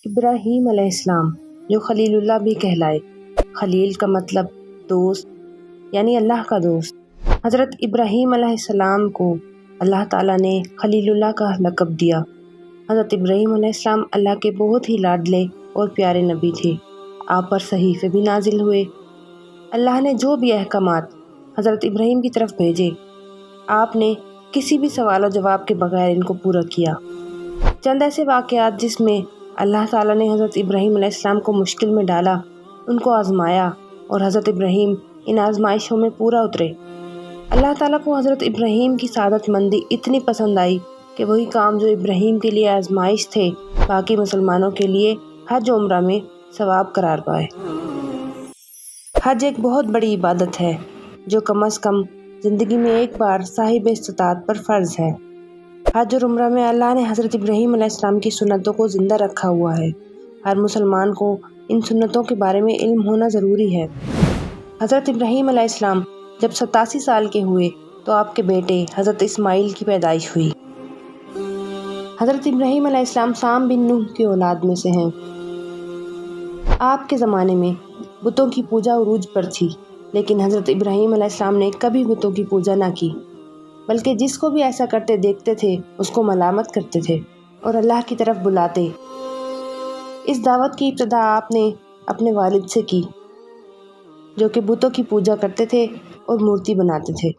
ابراہیم علیہ السلام جو خلیل اللہ بھی کہلائے۔ خلیل کا مطلب دوست یعنی اللہ کا دوست۔ حضرت ابراہیم علیہ السلام کو اللہ تعالیٰ نے خلیل اللہ کا لقب دیا۔ حضرت ابراہیم علیہ السلام اللہ کے بہت ہی لاڈلے اور پیارے نبی تھے۔ آپ پر صحیفے بھی نازل ہوئے۔ اللہ نے جو بھی احکامات حضرت ابراہیم کی طرف بھیجے، آپ نے کسی بھی سوال و جواب کے بغیر ان کو پورا کیا۔ چند ایسے واقعات جس میں اللہ تعالیٰ نے حضرت ابراہیم علیہ السلام کو مشکل میں ڈالا، ان کو آزمایا اور حضرت ابراہیم ان آزمائشوں میں پورا اترے۔ اللہ تعالیٰ کو حضرت ابراہیم کی سعادت مندی اتنی پسند آئی کہ وہی کام جو ابراہیم کے لیے آزمائش تھے، باقی مسلمانوں کے لیے حج و عمرہ میں ثواب قرار پائے۔ حج ایک بہت بڑی عبادت ہے جو کم از کم زندگی میں ایک بار صاحب استطاعت پر فرض ہے۔ حج اور عمرہ میں اللہ نے حضرت ابراہیم علیہ السلام کی سنتوں کو زندہ رکھا ہوا ہے۔ ہر مسلمان کو ان سنتوں کے بارے میں علم ہونا ضروری ہے۔ حضرت ابراہیم علیہ السلام جب 87 سال کے ہوئے تو آپ کے بیٹے حضرت اسماعیل کی پیدائش ہوئی۔ حضرت ابراہیم علیہ السلام سام بن نوح کی اولاد میں سے ہیں۔ آپ کے زمانے میں بتوں کی پوجا عروج پر تھی، لیکن حضرت ابراہیم علیہ السلام نے کبھی بتوں کی پوجا نہ کی، بلکہ جس کو بھی ایسا کرتے دیکھتے تھے اس کو ملامت کرتے تھے اور اللہ کی طرف بلاتے۔ اس دعوت کی ابتدا آپ نے اپنے والد سے کی، جو کہ بتوں کی پوجا کرتے تھے اور مورتی بناتے تھے۔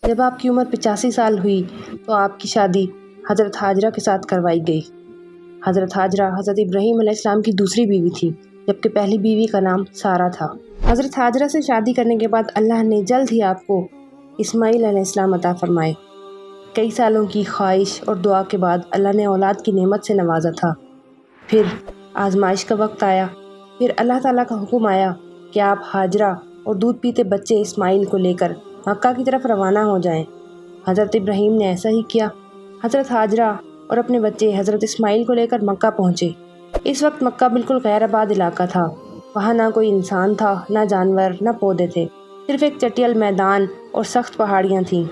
جب آپ کی عمر 85 سال ہوئی تو آپ کی شادی حضرت حاجرہ کے ساتھ کروائی گئی۔ حضرت حاجرہ حضرت ابراہیم علیہ السلام کی دوسری بیوی تھی، جبکہ پہلی بیوی کا نام سارہ تھا۔ حضرت حاجرہ سے شادی کرنے کے بعد اللہ نے جلد ہی آپ کو اسماعیل علیہ السلام عطا فرمائے۔ کئی سالوں کی خواہش اور دعا کے بعد اللہ نے اولاد کی نعمت سے نوازا تھا۔ پھر آزمائش کا وقت آیا۔ پھر اللہ تعالیٰ کا حکم آیا کہ آپ حاجرہ اور دودھ پیتے بچے اسماعیل کو لے کر مکہ کی طرف روانہ ہو جائیں۔ حضرت ابراہیم نے ایسا ہی کیا۔ حضرت حاجرہ اور اپنے بچے حضرت اسماعیل کو لے کر مکہ پہنچے۔ اس وقت مکہ بالکل غیر آباد علاقہ تھا۔ وہاں نہ کوئی انسان تھا، نہ جانور، نہ پودے تھے، صرف ایک چٹیل میدان اور سخت پہاڑیاں تھیں۔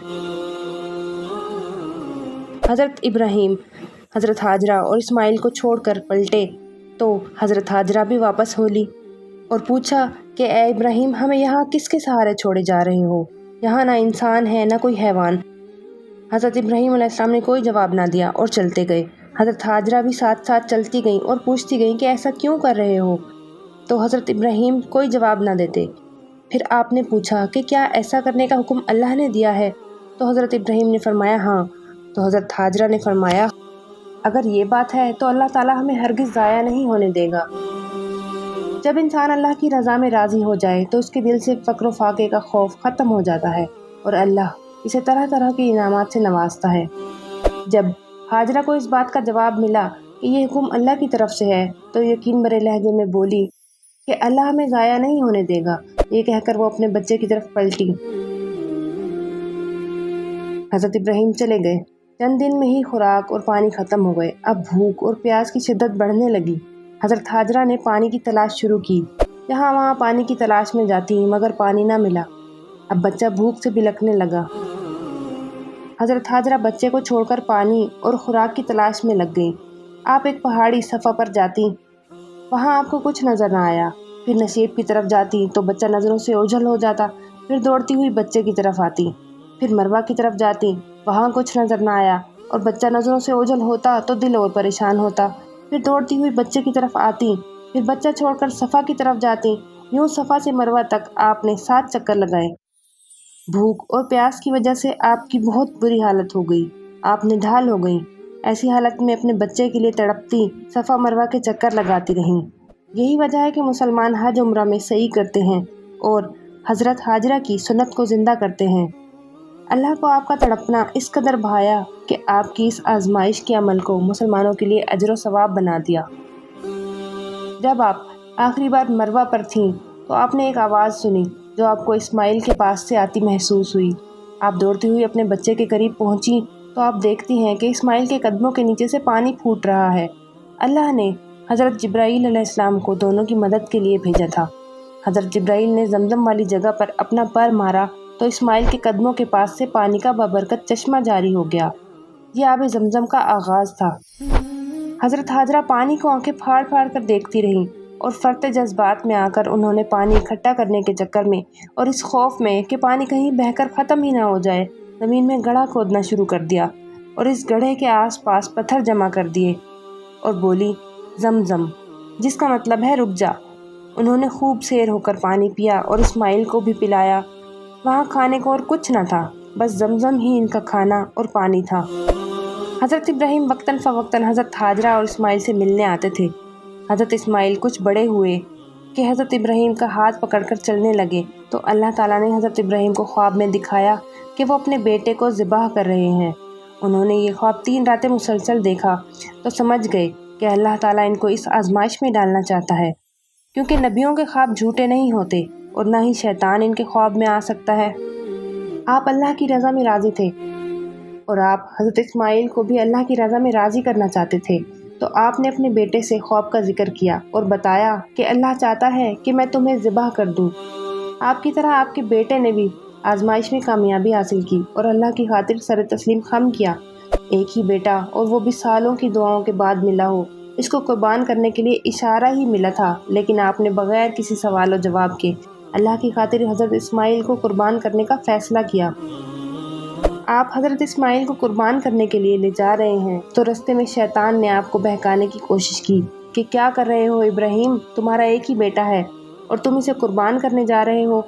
حضرت ابراہیم حضرت حاجرہ اور اسماعیل کو چھوڑ کر پلٹے تو حضرت حاجرہ بھی واپس ہو لی اور پوچھا کہ اے ابراہیم، ہمیں یہاں کس کے سہارے چھوڑے جا رہے ہو؟ یہاں نہ انسان ہے نہ کوئی حیوان۔ حضرت ابراہیم علیہ السلام نے کوئی جواب نہ دیا اور چلتے گئے۔ حضرت حاجرہ بھی ساتھ ساتھ چلتی گئیں اور پوچھتی گئیں کہ ایسا کیوں کر رہے ہو؟ تو حضرت ابراہیم کوئی جواب نہ دیتے۔ پھر آپ نے پوچھا کہ کیا ایسا کرنے کا حکم اللہ نے دیا ہے؟ تو حضرت ابراہیم نے فرمایا ہاں۔ تو حضرت حاجرہ نے فرمایا اگر یہ بات ہے تو اللہ تعالیٰ ہمیں ہرگز ضائع نہیں ہونے دے گا۔ جب انسان اللہ کی رضا میں راضی ہو جائے تو اس کے دل سے فقر و فاقے کا خوف ختم ہو جاتا ہے اور اللہ اسے طرح طرح کے انعامات سے نوازتا ہے۔ جب حاجرہ کو اس بات کا جواب ملا کہ یہ حکم اللہ کی طرف سے ہے تو یقین بھرے لہجے میں بولی کہ اللہ ہمیں ضائع نہیں ہونے دے گا۔ یہ کہہ کر وہ اپنے بچے کی طرف پلٹی۔ حضرت ابراہیم چلے گئے۔ چند دن میں ہی خوراک اور پانی ختم ہو گئے۔ اب بھوک اور پیاس کی شدت بڑھنے لگی۔ حضرت حاجرہ نے پانی کی تلاش شروع کی۔ جہاں وہاں پانی کی تلاش میں جاتی مگر پانی نہ ملا۔ اب بچہ بھوک سے بلکنے لگا۔ حضرت حاجرہ بچے کو چھوڑ کر پانی اور خوراک کی تلاش میں لگ گئیں۔ آپ ایک پہاڑی صفا پر جاتی، وہاں آپ کو کچھ نظر نہ آیا۔ پھر نشیب کی طرف جاتی تو بچہ نظروں سے اوجھل ہو جاتا۔ پھر دوڑتی ہوئی بچے کی طرف آتی۔ پھر مروہ کی طرف جاتی، وہاں کچھ نظر نہ آیا اور بچہ نظروں سے اوجھل ہوتا تو دل اور پریشان ہوتا۔ پھر دوڑتی ہوئی بچے کی طرف آتی، پھر بچہ چھوڑ کر صفا کی طرف جاتی۔ یوں صفا سے مروہ تک آپ نے 7 چکر لگائے۔ بھوک اور پیاس کی وجہ سے آپ کی بہت بری حالت ہو گئی۔ آپ نڈھال ہو گئیں۔ ایسی حالت میں اپنے بچے کے لیے تڑپتی صفا مروہ کے چکر لگاتی رہیں۔ یہی وجہ ہے کہ مسلمان حج عمرہ میں سعی کرتے ہیں اور حضرت حاجرہ کی سنت کو زندہ کرتے ہیں۔ اللہ کو آپ کا تڑپنا اس قدر بھایا کہ آپ کی اس آزمائش کے عمل کو مسلمانوں کے لیے اجر و ثواب بنا دیا۔ جب آپ آخری بار مروہ پر تھیں تو آپ نے ایک آواز سنی جو آپ کو اسماعیل کے پاس سے آتی محسوس ہوئی۔ آپ دوڑتی ہوئی اپنے بچے کے قریب پہنچی تو آپ دیکھتی ہیں کہ اسماعیل کے قدموں کے نیچے سے پانی پھوٹ رہا ہے۔ اللہ نے حضرت جبرائیل علیہ السلام کو دونوں کی مدد کے لیے بھیجا تھا۔ حضرت جبرائیل نے زمزم والی جگہ پر اپنا پر مارا تو اسماعیل کے قدموں کے پاس سے پانی کا بابرکت چشمہ جاری ہو گیا۔ یہ آب زمزم کا آغاز تھا۔ حضرت حاجرہ پانی کو آنکھیں پھاڑ پھاڑ کر دیکھتی رہیں اور فرتے جذبات میں آ کر انہوں نے پانی اکٹھا کرنے کے چکر میں اور اس خوف میں کہ پانی کہیں بہہ کر ختم ہی نہ ہو جائے زمین میں گڑھا کھودنا شروع کر دیا اور اس گڑھے کے آس پاس پتھر جمع کر دیے اور بولی زمزم، جس کا مطلب ہے رک جا۔ انہوں نے خوب سیر ہو کر پانی پیا اور اسماعیل کو بھی پلایا۔ وہاں کھانے کو اور کچھ نہ تھا، بس زمزم ہی ان کا کھانا اور پانی تھا۔ حضرت ابراہیم وقتاً فوقتاً حضرت حاجرہ اور اسماعیل سے ملنے آتے تھے۔ حضرت اسماعیل کچھ بڑے ہوئے کہ حضرت ابراہیم کا ہاتھ پکڑ کر چلنے لگے تو اللہ تعالیٰ نے حضرت ابراہیم کو خواب میں دکھایا کہ وہ اپنے بیٹے کو ذبح کر رہے ہیں۔ انہوں نے یہ خواب 3 راتیں مسلسل دیکھا تو سمجھ گئے کہ اللہ تعالیٰ ان کو اس آزمائش میں ڈالنا چاہتا ہے، کیونکہ نبیوں کے خواب جھوٹے نہیں ہوتے اور نہ ہی شیطان ان کے خواب میں آ سکتا ہے۔ آپ اللہ کی رضا میں راضی تھے اور آپ حضرت اسماعیل کو بھی اللہ کی رضا میں راضی کرنا چاہتے تھے، تو آپ نے اپنے بیٹے سے خواب کا ذکر کیا اور بتایا کہ اللہ چاہتا ہے کہ میں تمہیں ذبح کر دوں۔ آپ کی طرح آپ کے بیٹے نے بھی آزمائش میں کامیابی حاصل کی اور اللہ کی خاطر سر تسلیم خم کیا۔ ایک ہی بیٹا اور وہ بھی سالوں کی دعاؤں کے بعد ملا ہو، اس کو قربان کرنے کے لیے اشارہ ہی ملا تھا، لیکن آپ نے بغیر کسی سوال و جواب کے اللہ کی خاطر حضرت اسماعیل کو قربان کرنے کا فیصلہ کیا۔ آپ حضرت اسماعیل کو قربان کرنے کے لیے لے جا رہے ہیں تو رستے میں شیطان نے آپ کو بہکانے کی کوشش کی کہ کیا کر رہے ہو ابراہیم، تمہارا ایک ہی بیٹا ہے اور تم اسے قربان کرنے جا رہے ہو۔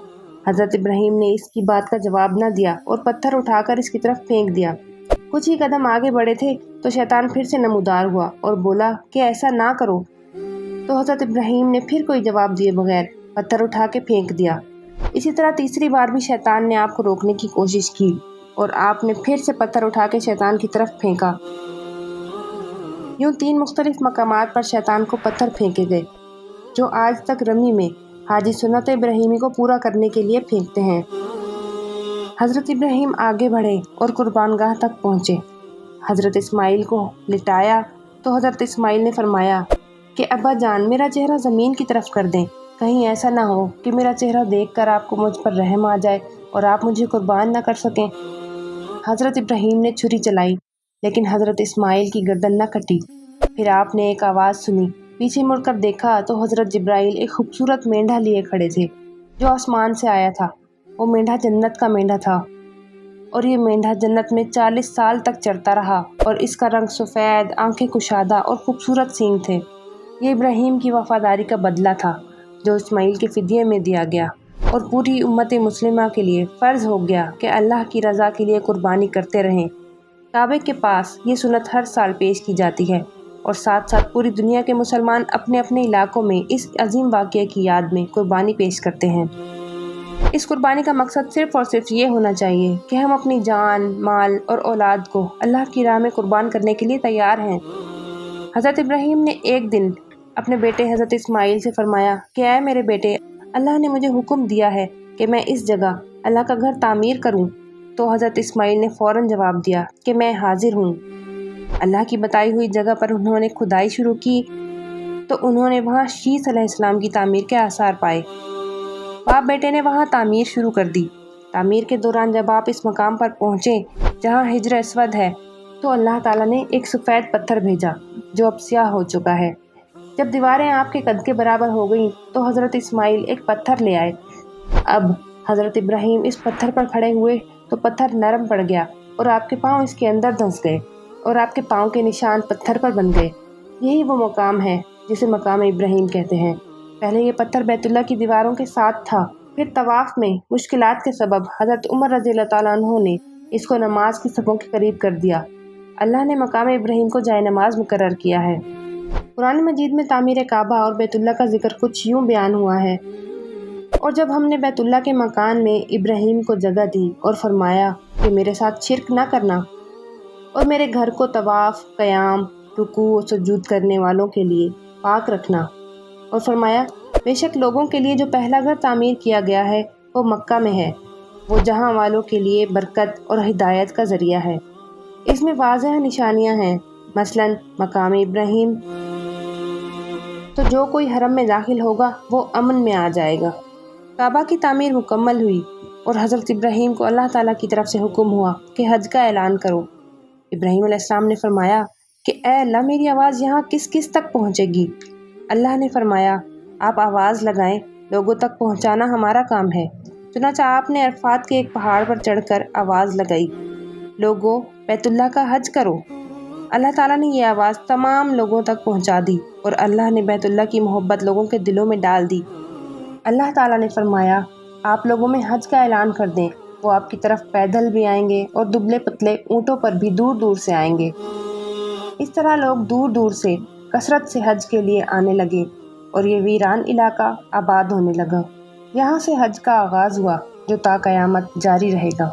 حضرت ابراہیم نے اس کی بات کا جواب نہ دیا اور پتھر اٹھا کر اس کی طرف پھینک دیا۔ کچھ ہی قدم آگے بڑھے تھے تو شیطان پھر سے نمودار ہوا اور بولا کہ ایسا نہ کرو، تو حضرت ابراہیم نے پھر کوئی جواب دیے بغیر پتھر اٹھا کے پھینک دیا۔ اسی طرح تیسری بار بھی شیطان نے آپ کو روکنے کی کوشش کی اور آپ نے پھر سے پتھر اٹھا کے شیطان کی طرف پھینکا۔ یوں 3 مختلف مقامات پر شیطان کو پتھر پھینکے گئے، جو آج تک رمی میں حاجی سنت ابراہیمی کو پورا کرنے کے لیے پھینکتے ہیں۔ حضرت ابراہیم آگے بڑھے اور قربان گاہ تک پہنچے۔ حضرت اسماعیل کو لٹایا تو حضرت اسماعیل نے فرمایا کہ ابا جان، میرا چہرہ زمین کی طرف کر دیں، کہیں ایسا نہ ہو کہ میرا چہرہ دیکھ کر آپ کو مجھ پر رحم آ جائے اور آپ مجھے قربان نہ کر سکیں۔ حضرت ابراہیم نے چھری چلائی لیکن حضرت اسماعیل کی گردن نہ کٹی۔ پھر آپ نے ایک آواز سنی، پیچھے مڑ کر دیکھا تو حضرت جبرائیل ایک خوبصورت مینڈھا لیے کھڑے تھے جو آسمان سے آیا تھا۔ وہ مینڈھا جنت کا مینڈھا تھا اور یہ مینڈھا جنت میں 40 سال تک چرتا رہا اور اس کا رنگ سفید، آنکھیں کشادہ اور خوبصورت سینگ تھے۔ یہ ابراہیم کی وفاداری کا بدلہ تھا جو اسماعیل کے فدیے میں دیا گیا اور پوری امت مسلمہ کے لیے فرض ہو گیا کہ اللہ کی رضا کے لیے قربانی کرتے رہیں۔ کعبے کے پاس یہ سنت ہر سال پیش کی جاتی ہے اور ساتھ ساتھ پوری دنیا کے مسلمان اپنے اپنے علاقوں میں اس عظیم واقعے کی یاد میں قربانی پیش کرتے ہیں۔ اس قربانی کا مقصد صرف اور صرف یہ ہونا چاہیے کہ ہم اپنی جان، مال اور اولاد کو اللہ کی راہ میں قربان کرنے کے لیے تیار ہیں۔ حضرت ابراہیم نے ایک دن اپنے بیٹے حضرت اسماعیل سے فرمایا کہ اے میرے بیٹے، اللہ نے مجھے حکم دیا ہے کہ میں اس جگہ اللہ کا گھر تعمیر کروں۔ تو حضرت اسماعیل نے فوراً جواب دیا کہ میں حاضر ہوں۔ اللہ کی بتائی ہوئی جگہ پر انہوں نے کھدائی شروع کی تو انہوں نے وہاں شیش علیہ السلام کی تعمیر کے آثار پائے۔ باپ بیٹے نے وہاں تعمیر شروع کر دی۔ تعمیر کے دوران جب آپ اس مقام پر پہنچے جہاں حجر اسود ہے تو اللہ تعالیٰ نے ایک سفید پتھر بھیجا جو اب سیاہ ہو چکا ہے۔ جب دیواریں آپ کے قد کے برابر ہو گئیں تو حضرت اسماعیل ایک پتھر لے آئے۔ اب حضرت ابراہیم اس پتھر پر کھڑے ہوئے تو پتھر نرم پڑ گیا اور آپ کے پاؤں اس کے اندر دھنس گئے اور آپ کے پاؤں کے نشان پتھر پر بن گئے۔ یہی وہ مقام ہے جسے مقام ابراہیم کہتے ہیں۔ پہلے یہ پتھر بیت اللہ کی دیواروں کے ساتھ تھا، پھر طواف میں مشکلات کے سبب حضرت عمر رضی اللہ تعالیٰ عنہ نے اس کو نماز کی صفوں کے قریب کر دیا۔ اللہ نے مقام ابراہیم کو جائے نماز مقرر کیا ہے۔ قرآن مجید میں تعمیر کعبہ اور بیت اللہ کا ذکر کچھ یوں بیان ہوا ہے: اور جب ہم نے بیت اللہ کے مکان میں ابراہیم کو جگہ دی اور فرمایا کہ میرے ساتھ شرک نہ کرنا اور میرے گھر کو طواف، قیام، رکوع و سجود کرنے والوں کے لیے پاک رکھنا، اور فرمایا بے شک لوگوں کے لیے جو پہلا گھر تعمیر کیا گیا ہے وہ مکہ میں ہے، وہ جہاں والوں کے لیے برکت اور ہدایت کا ذریعہ ہے۔ اس میں واضح نشانیاں ہیں، مثلاً مقام ابراہیم، تو جو کوئی حرم میں داخل ہوگا وہ امن میں آ جائے گا۔ کعبہ کی تعمیر مکمل ہوئی اور حضرت ابراہیم کو اللہ تعالیٰ کی طرف سے حکم ہوا کہ حج کا اعلان کرو۔ ابراہیم علیہ السلام نے فرمایا کہ کہ اے اللہ میری آواز یہاں کس کس تک پہنچے گی۔ اللہ نے فرمایا آپ آواز لگائیں، لوگوں تک پہنچانا ہمارا کام ہے۔ چنانچہ آپ نے عرفات کے ایک پہاڑ پر چڑھ کر آواز لگائی، لوگوں بیت اللہ کا حج کرو۔ اللہ تعالیٰ نے یہ آواز تمام لوگوں تک پہنچا دی اور اللہ نے بیت اللہ کی محبت لوگوں کے دلوں میں ڈال دی۔ اللہ تعالیٰ نے فرمایا آپ لوگوں میں حج کا اعلان کر دیں، وہ آپ کی طرف پیدل بھی آئیں گے اور دبلے پتلے اونٹوں پر بھی دور دور سے آئیں گے۔ اس طرح لوگ دور دور سے کثرت سے حج کے لیے آنے لگے اور یہ ویران علاقہ آباد ہونے لگا۔ یہاں سے حج کا آغاز ہوا جو تا قیامت جاری رہے گا۔